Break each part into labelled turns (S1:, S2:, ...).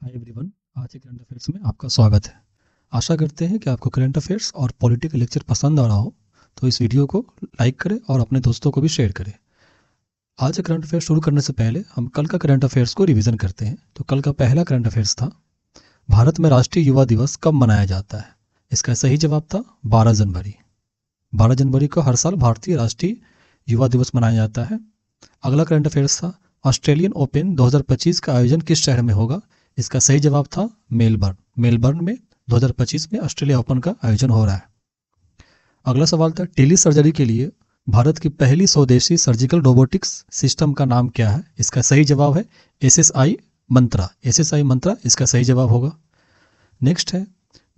S1: Hi everyone. आज के current affairs में आपका स्वागत है। आशा करते हैं कि आपको करंट अफेयर्स और पॉलिटिकल लेक्चर पसंद आ रहा हो, तो इस वीडियो को लाइक करें और अपने दोस्तों को भी शेयर करें। आज का करंट अफेयर शुरू करने से पहले हम कल का करंट अफेयर्स को रिवीजन करते हैं। तो कल का पहला करंट अफेयर्स था, भारत में राष्ट्रीय युवा दिवस कब मनाया जाता है। इसका सही जवाब था 12 जनवरी। 12 जनवरी को हर साल भारतीय राष्ट्रीय युवा दिवस मनाया जाता है। अगला करंट अफेयर्स था, ऑस्ट्रेलियन ओपन 2025 का आयोजन किस शहर में होगा। इसका सही जवाब था मेलबर्न। मेलबर्न में 2025 में ऑस्ट्रेलिया ओपन का आयोजन हो रहा है। अगला सवाल था, टेली सर्जरी के लिए भारत की पहली स्वदेशी सर्जिकल रोबोटिक्स सिस्टम का नाम क्या है। इसका सही जवाब है एसएसआई मंत्रा। एसएसआई मंत्रा इसका सही जवाब होगा। नेक्स्ट है,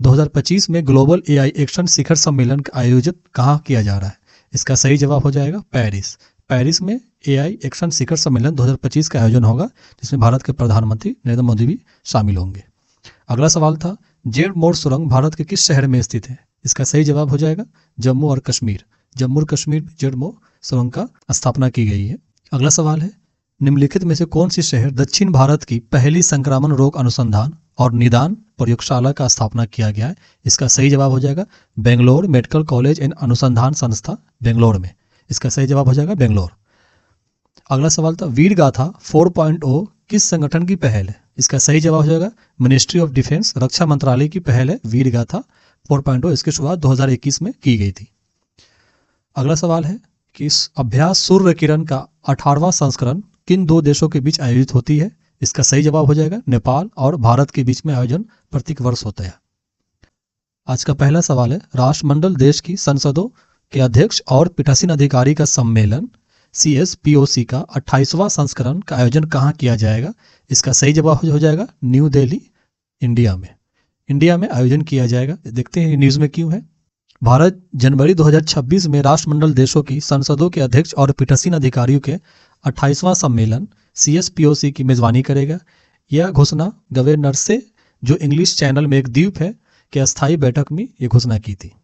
S1: 2025 में ग्लोबल एआई एक्शन शिखर सम्मेलन का आयोजित कहाँ किया जा रहा है। इसका सही जवाब हो जाएगा पेरिस। पेरिस में एआई एक्शन शिखर सम्मेलन 2025 का आयोजन होगा, जिसमें भारत के प्रधानमंत्री नरेंद्र मोदी भी शामिल होंगे। अगला सवाल था, जेड मोड़ सुरंग भारत के किस शहर में स्थित है। इसका सही जवाब हो जाएगा जम्मू और कश्मीर। जम्मू और कश्मीर में जेड मोड़ सुरंग का स्थापना की गई है। अगला सवाल है, निम्नलिखित में से कौन सी शहर दक्षिण भारत की पहली संक्रामक रोग अनुसंधान और निदान प्रयोगशाला का स्थापना किया गया है। इसका सही जवाब हो जाएगा बेंगलोर मेडिकल कॉलेज एंड अनुसंधान संस्था बेंगलोर में। इसका सही जवाब हो जाएगा बेंगलोर। अगला सवाल था, वीर गाथा 4.0 किस संगठन की पहल है। इसका सही जवाब हो जाएगा मिनिस्ट्री ऑफ डिफेंस, रक्षा मंत्रालय की पहल है वीर गाथा 4.0। इसकी शुरुआत 2021 में की गई थी। अगला सवाल है कि इस अभ्यास सूर्य किरण का 18वां संस्करण किन दो देशों के बीच आयोजित होती है। इसका सही जवाब हो जाएगा नेपाल और भारत के बीच में आयोजन प्रत्येक वर्ष होता है। आज का पहला सवाल है, राष्ट्रमंडल देश की संसदों के अध्यक्ष और पीठासीन अधिकारी का सम्मेलन CSPOC का 28वां संस्करण का आयोजन कहाँ किया जाएगा। इसका सही जवाब हो जाएगा न्यू दिल्ली, इंडिया में। इंडिया में आयोजन किया जाएगा। देखते हैं न्यूज़ में क्यों है। भारत जनवरी 2026 में राष्ट्रमंडल देशों की संसदों के अध्यक्ष और पीठासीन अधिकारियों के 28वां सम्मेलन CSPOC की मेजबानी करेगा। यह घोषणा गवर्नर से, जो इंग्लिश चैनल में एक द्वीप है, की अस्थायी बैठक में ये घोषणा की थी।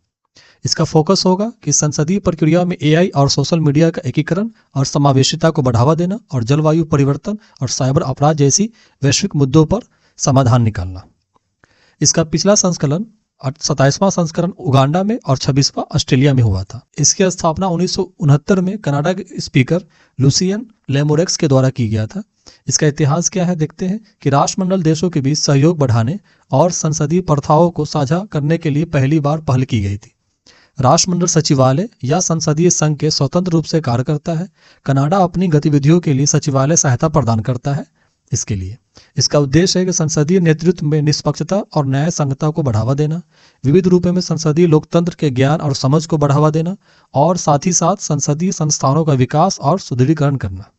S1: इसका फोकस होगा कि संसदीय प्रक्रिया में AI और सोशल मीडिया का एकीकरण और समावेशिता को बढ़ावा देना और जलवायु परिवर्तन और साइबर अपराध जैसी वैश्विक मुद्दों पर समाधान निकालना। इसका पिछला संस्करण 27वां संस्करण उगांडा में और 26वां ऑस्ट्रेलिया में हुआ था। इसकी स्थापना 1969 में कनाडा के स्पीकर लुसियन लेमोरेक्स के द्वारा की गया था। इसका इतिहास क्या है, देखते हैं कि राष्ट्रमंडल देशों के बीच सहयोग बढ़ाने और संसदीय प्रथाओं को साझा करने के लिए पहली बार पहल की गई थी। राष्ट्रमंडल सचिवालय या संसदीय संघ के स्वतंत्र रूप से कार्य करता है। कनाडा अपनी गतिविधियों के लिए सचिवालय सहायता प्रदान करता है। इसके लिए इसका उद्देश्य है कि संसदीय नेतृत्व में निष्पक्षता और न्याय संगता को बढ़ावा देना, विविध रूपों में संसदीय लोकतंत्र के ज्ञान और समझ को बढ़ावा देना और साथ ही साथ संसदीय संस्थानों का विकास और सुदृढ़ीकरण करना।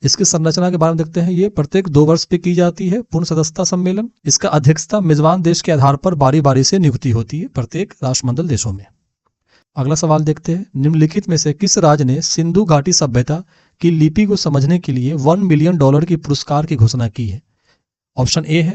S1: इसकी संरचना के बारे में देखते हैं। ये प्रत्येक 2 वर्ष पे की जाती है पूर्ण सदस्यता सम्मेलन। इसका अध्यक्षता मेजबान देश के आधार पर बारी बारी से नियुक्ति होती है प्रत्येक राष्ट्रमंडल देशों में। अगला सवाल देखते हैं, निम्नलिखित में से किस राज्य ने सिंधु घाटी सभ्यता की लिपि को समझने के लिए $1 मिलियन की पुरस्कार की घोषणा की है। ऑप्शन ए है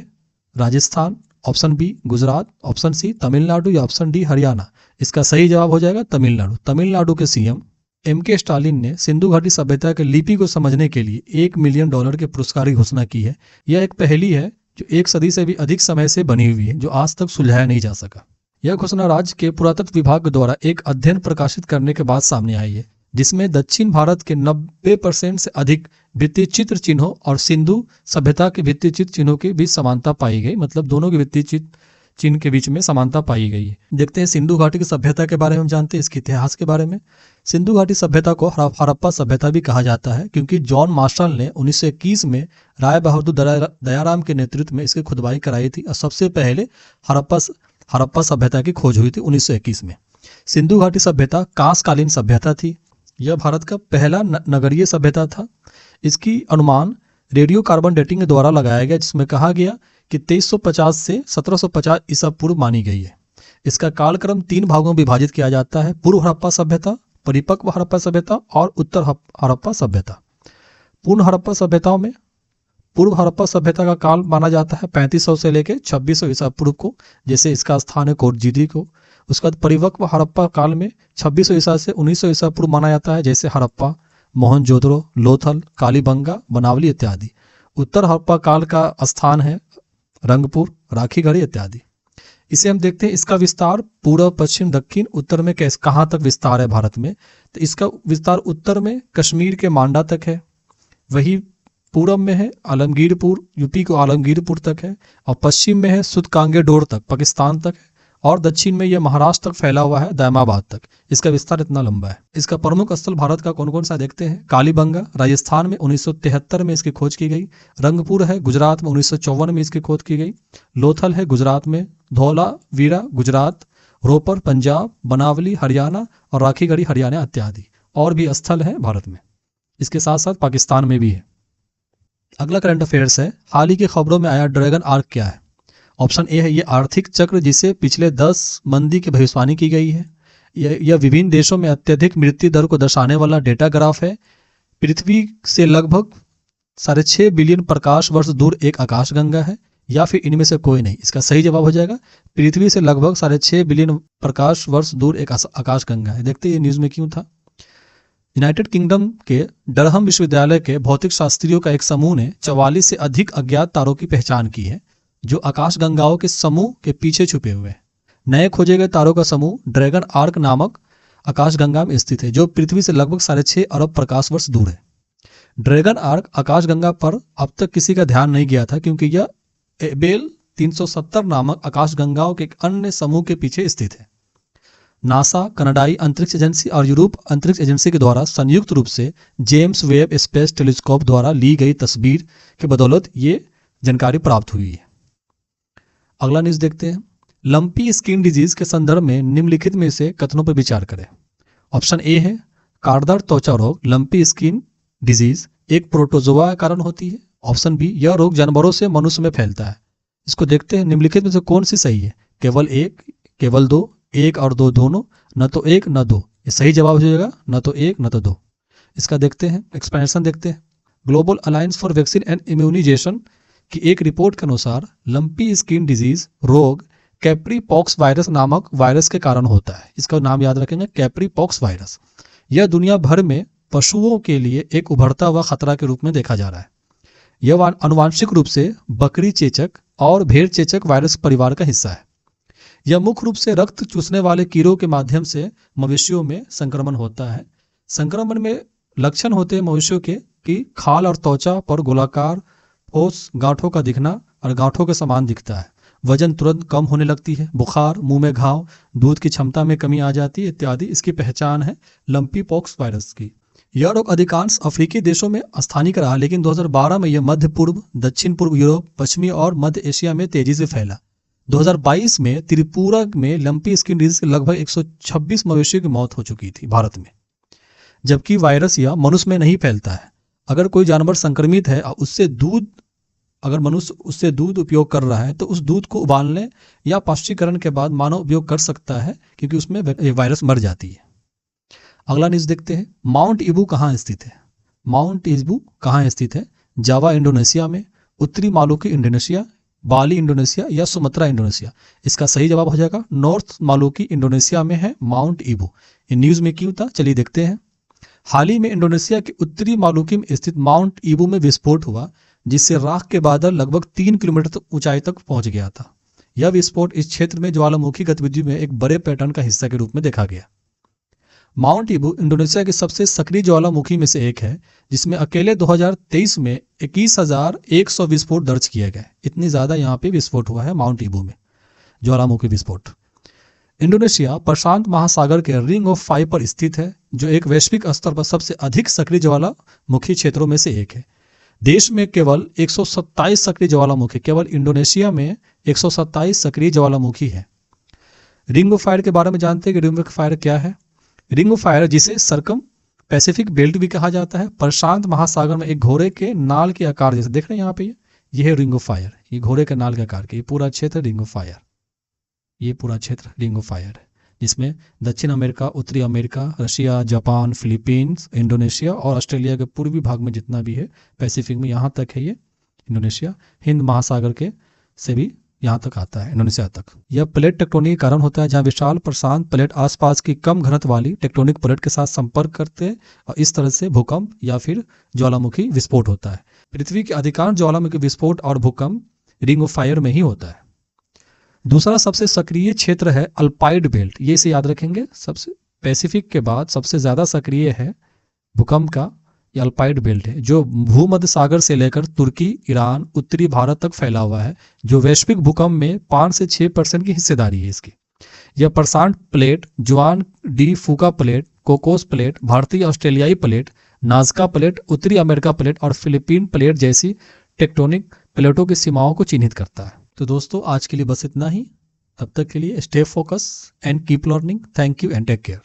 S1: Rajasthan, option B Gujarat, option C Tamil Nadu या ऑप्शन डी हरियाणा। इसका सही जवाब हो जाएगा तमिलनाडु। तमिलनाडु के CM MK स्टालिन ने सिंधु घाटी सभ्यता की लिपि को समझने के लिए $1 मिलियन के पुरस्कार की घोषणा की है। यह एक पहेली है जो 1 सदी से भी अधिक समय से बनी हुई है, जो आज तक सुलझाया नहीं जा सका। यह घोषणा राज्य के पुरातत्व विभाग द्वारा एक अध्ययन प्रकाशित करने के बाद सामने आई है, जिसमें दक्षिण भारत के 90% से अधिक भित्ति चित्र चिन्हों और सिंधु सभ्यता के भित्ति चित्र चिन्हों के बीच समानता पाई गई। मतलब दोनों के भित्ति चिन्ह के बीच में समानता पाई गई है। देखते हैं सिंधु घाटी की सभ्यता के बारे में हम जानते हैं, इसके इतिहास के बारे में। सिंधु घाटी सभ्यता को हड़प्पा सभ्यता भी कहा जाता है, क्योंकि जॉन मार्शल ने 1921 में राय बहादुर दयाराम के नेतृत्व में इसकी खुदवाई कराई थी और सबसे पहले हड़प्पा सभ्यता की खोज हुई थी 1921 में। सिंधु घाटी सभ्यता कांस्यकालीन सभ्यता थी। यह भारत का पहला नगरीय सभ्यता था। इसकी अनुमान रेडियो कार्बन डेटिंग के द्वारा लगाया गया, जिसमें कहा गया कि 2350 से 1750 ईसा पूर्व मानी गई है। इसका कालक्रम 3 भागों में विभाजित किया जाता है: पूर्व हड़प्पा सभ्यता, परिपक्व हड़प्पा सभ्यता और उत्तर हड़प्पा सभ्यता। पूर्ण हड़प्पा सभ्यताओं में पूर्व हड़प्पा सभ्यता का काल माना जाता है 3500 से लेकर 2600 ईसा पूर्व को, जैसे इसका स्थान है कोटजीडी को। उसके बाद परिपक्व हड़प्पा काल में 2600 ईसा से 1900 ईसा पूर्व माना जाता है, जैसे हड़प्पा, मोहनजोदड़ो, लोथल, कालीबंगा, बनावली इत्यादि। उत्तर हड़प्पा काल का स्थान है रंगपुर, राखीगढ़ी इत्यादि। इसे हम देखते हैं, इसका विस्तार पूर्व, पश्चिम, दक्षिण, उत्तर में कैसे कहाँ तक विस्तार है भारत में। तो इसका विस्तार उत्तर में कश्मीर के मांडा तक है, वही पूरब में है आलमगीरपुर, यूपी को आलमगीरपुर तक है, और पश्चिम में है सुदकांगेडोर तक, पाकिस्तान तक है, और दक्षिण में यह महाराष्ट्र तक फैला हुआ है, दायमाबाद तक। इसका विस्तार इतना लंबा है। इसका प्रमुख स्थल भारत का कौन कौन सा देखते हैं। कालीबंगा राजस्थान में 1973 में इसकी खोज की गई। रंगपुर है गुजरात में 1954 में इसकी खोज की गई। लोथल है गुजरात में, धौलावीरा गुजरात, रोपर पंजाब, बनावली हरियाणा और राखीगढ़ी हरियाणा इत्यादि और भी स्थल है भारत में। इसके साथ साथ पाकिस्तान में भी है। अगला करंट अफेयर्स है, हाल ही की खबरों में आया ड्रैगन आर्क क्या है। ऑप्शन ए है ये आर्थिक चक्र जिसे पिछले 10 मंदी की भविष्यवाणी की गई है। यह विभिन्न देशों में अत्यधिक मृत्यु दर को दर्शाने वाला डेटा ग्राफ है। पृथ्वी से लगभग 6.5 बिलियन प्रकाश वर्ष दूर एक आकाशगंगा है, या फिर इनमें से कोई नहीं। इसका सही जवाब हो जाएगा पृथ्वी से लगभग 6.5 बिलियन प्रकाश वर्ष दूर एक आकाशगंगा है। देखते हैं ये न्यूज में क्यों था। यूनाइटेड किंगडम के डरहम विश्वविद्यालय के भौतिक शास्त्रियों का एक समूह ने 44 से अधिक अज्ञात तारों की पहचान की है जो आकाशगंगाओं के समूह के पीछे छुपे हुए हैं। नए खोजे गए तारों का समूह ड्रैगन आर्क नामक आकाशगंगा में स्थित है जो पृथ्वी से लगभग 6.5 अरब प्रकाश वर्ष दूर है। ड्रैगन आर्क आकाशगंगा पर अब तक किसी का ध्यान नहीं गया था क्योंकि यह एबेल 370 नामक आकाशगंगाओं के एक अन्य समूह के पीछे स्थित है। नासा, कनाडाई अंतरिक्ष एजेंसी और यूरोप अंतरिक्ष एजेंसी के द्वारा संयुक्त रूप से जेम्स वेब स्पेस टेलीस्कोप द्वारा ली गई तस्वीर के बदौलत ये जानकारी प्राप्त हुई है। अगला न्यूज देखते हैं। लंपी स्किन डिजीज के संदर्भ में निम्नलिखित में से कथनों पर विचार करें। ऑप्शन ए है कारदार त्वचा रोग लंपी स्किन डिजीज एक प्रोटोजोआ का कारण होती है। ऑप्शन बी यह रोग जानवरों से मनुष्य में फैलता है। इसको देखते हैं निम्नलिखित में से कौन सी सही है। केवल एक, केवल दो, एक और दो दोनों, न तो एक न दो। ये सही जवाब हो जाएगा न तो एक न तो दो। इसका देखते हैं एक्सप्लेनेशन देखते हैं। Global alliance for vaccine and immunization की एक रिपोर्ट के अनुसार लंपी स्किन डिजीज रोग कैप्री पॉक्स वायरस नामक वायरस के कारण होता है। इसका नाम याद रखेंगे, कैप्री पॉक्स वायरस। यह दुनिया भर में पशुओं के लिए एक उभरता हुआ खतरा के रूप में देखा जा रहा है। यह आनुवांशिक रूप से बकरी चेचक और भेड़ चेचक वायरस परिवार का हिस्सा है। यह मुख्य रूप से रक्त चूसने वाले कीड़ों के माध्यम से मवेशियों में संक्रमण होता है। संक्रमण में लक्षण होते हैं मवेशियों के कि खाल और त्वचा पर गोलाकार ठोस गांठों का दिखना और गांठों के समान दिखता है। वजन तुरंत कम होने लगती है, बुखार, मुंह में घाव, दूध की क्षमता में कमी आ जाती है इत्यादि इसकी पहचान है लंपी पॉक्स वायरस की। यह रोग अधिकांश अफ्रीकी देशों में स्थानिक रहा, लेकिन 2012 में यह मध्य पूर्व, दक्षिण पूर्व यूरोप, पश्चिमी और मध्य एशिया में तेजी से फैला। 2022 में त्रिपुरा में लंपी स्किन डिजीज से लगभग 126 मवेशियों की मौत हो चुकी थी भारत में। जबकि वायरस यह मनुष्य में नहीं फैलता है। अगर कोई जानवर संक्रमित है और अगर मनुष्य उससे दूध उपयोग कर रहा है तो उस दूध को उबालने या पाश्चीकरण के बाद मानव उपयोग कर सकता है क्योंकि उसमें वायरस मर जाती है। अगला न्यूज देखते हैं। माउंट ईबू कहाँ स्थित है। माउंट ईबू कहाँ स्थित है। जावा इंडोनेशिया में, उत्तरी मालुकी इंडोनेशिया, बाली इंडोनेशिया या सुमत्रा इंडोनेशिया। इसका सही जवाब हो जाएगा नॉर्थ मालुकी इंडोनेशिया में है माउंट ईबू। ये न्यूज में क्यों था चलिए देखते हैं। हाल ही में इंडोनेशिया के उत्तरी मालुकी में स्थित माउंट ईबू में विस्फोट हुआ जिससे राख के बादल लगभग 3 किलोमीटर ऊंचाई तक पहुंच गया था। यह विस्फोट इस क्षेत्र में ज्वालामुखी गतिविधि में एक बड़े पैटर्न का हिस्सा के रूप में देखा गया। माउंट ईबू इंडोनेशिया की सबसे सक्रिय ज्वालामुखी में से एक है जिसमें अकेले 2023 में 21,100 विस्फोट दर्ज किए गए। इतनी ज्यादा यहाँ पे विस्फोट हुआ है माउंट ईबू में, ज्वालामुखी विस्फोट। इंडोनेशिया प्रशांत महासागर के रिंग ऑफ फायर पर स्थित है जो एक वैश्विक स्तर पर सबसे अधिक सक्रिय ज्वालामुखी क्षेत्रों में से एक है। देश में केवल 127 सक्रिय ज्वालामुखी, केवल इंडोनेशिया में 127 सक्रिय ज्वालामुखी है। रिंग ऑफ फायर के बारे में जानते हैं कि रिंग ऑफ फायर क्या है। रिंग ऑफ फायर जिसे सर्कम पैसिफिक बेल्ट भी कहा जाता है, प्रशांत महासागर में एक घोड़े के नाल के आकार जैसे देख रहे हैं यहाँ पे, ये है रिंग ऑफ फायर। ये घोड़े के नाल के आकार के ये पूरा क्षेत्र रिंग ऑफ फायर, ये पूरा क्षेत्र रिंग ऑफ फायर है जिसमें दक्षिण अमेरिका, उत्तरी America, Russia, Japan, Philippines, Indonesia और ऑस्ट्रेलिया के पूर्वी भाग में जितना भी है पैसिफिक में यहाँ तक है ये इंडोनेशिया। हिंद महासागर के से भी यहाँ तक आता है इंडोनेशिया तक। यह प्लेट टेक्टोनिक के कारण होता है जहाँ विशाल प्रशांत प्लेट आसपास की कम घनत्व वाली टेक्टोनिक प्लेट के साथ संपर्क करते हैं और इस तरह से भूकंप या फिर ज्वालामुखी विस्फोट होता है। पृथ्वी के अधिकांश ज्वालामुखी विस्फोट और भूकंप रिंग ऑफ फायर में ही होता है। दूसरा सबसे सक्रिय क्षेत्र है अल्पाइड बेल्ट, ये इसे याद रखेंगे। सबसे पैसिफिक के बाद सबसे ज्यादा सक्रिय है भूकंप का ये अल्पाइड बेल्ट है, जो भूमध्य सागर से लेकर तुर्की, ईरान, उत्तरी भारत तक फैला हुआ है, जो वैश्विक भूकंप में 5 से 6% की हिस्सेदारी है इसकी। यह प्रशांत प्लेट, जुआन डी फूका प्लेट, कोकोस प्लेट, भारतीय ऑस्ट्रेलियाई प्लेट, नाजका प्लेट, उत्तरी अमेरिका प्लेट और फिलीपीन प्लेट जैसी टेक्टोनिक प्लेटों की सीमाओं को चिन्हित करता है। तो दोस्तों आज के लिए बस इतना ही। तब तक के लिए stay focus and keep learning. Thank you and take care.